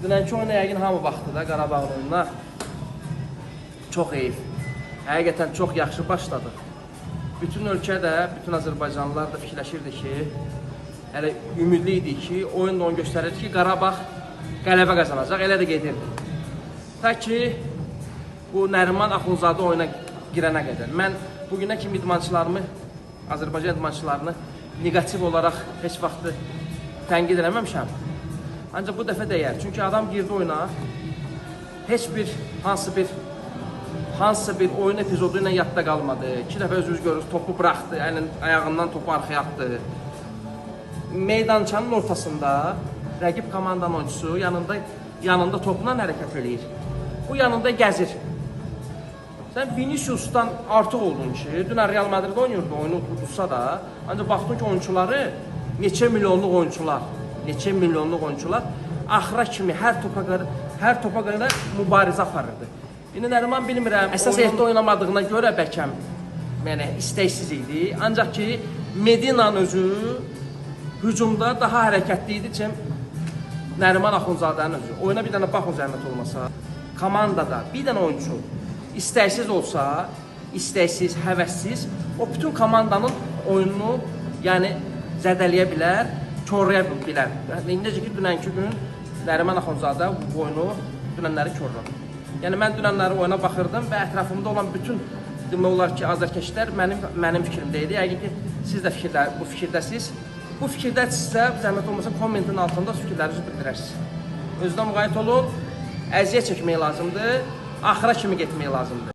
Dünənki oyuna yəqin hamı baxdı da Qarabağ oyununa. Çox heyif. Həqiqətən çox yaxşı başladı. Bütün ölkədə, bütün Azərbaycanlılar da fikirləşirdi ki, hələ ümidli idi ki, oyun da onu göstərirdi ki, Qarabağ qələbə qazanacaq, elə də gedirdi. Ta ki, bu Nəriman Axundzadə oyuna girənə qədər. Mən bugünə kimi idmançılarımı, Azərbaycan idmançılarını negativ olaraq heç vaxt tənqid eləməmişəm. Ancaq bu dəfə dəyər. Çünki adam girdi oyuna, heç bir, hansısa bir oyun epizodu ilə yadda qalmadı. 2 dəfə özünüz görürsünüz, topu buraxdı, ayağından topu arxaya atdı. Meydançanın ortasında rəqib komandanın oyuncusu yanında topla hərəkət eləyir. Bu yanında gəzir. Sən Vinicius'tan artıq oldun ki, dünən Real Madrid oynayırdı, oyunu udursa da, ancaq baxdın ki, oyuncuları neçə milyonluq oyuncular axıra kimi hər topa qədər mübarizə aparırdı. İndi Nəriman bilmirəm, əsas heyətdə oynamadığına görə bəlkəm istəksiz idi. Ancaq ki, Medina'nın özü hücumda daha hərəkətli idi ki, Nəriman Axundzadənin özü. Oyuna bir dənə baxın zəhmət olmasa, komandada bir dənə oyuncu istəksiz olsa, istəksiz, həvəssiz, o bütün komandanın oyununu zədələyə bilər, korlaya bilər. Necə ki, dünənki gün Nəriman Axundzadə bu oyunu dünənləri korladı. Yəni, mən dünənləri oyuna baxırdım və ətrafımda olan bütün demək olar ki, azərkeşlər mənim fikrimdə idi. Yəqin ki, siz də bu fikirdəsiniz. Bu fikirdəsinizsə, zəhmət olmasa, kommentin altında fikirlərinizi bildirərsiniz. Özünə müğayət olun, əziyyət çəkmək lazımdır, axıra kimi getmək lazımdır.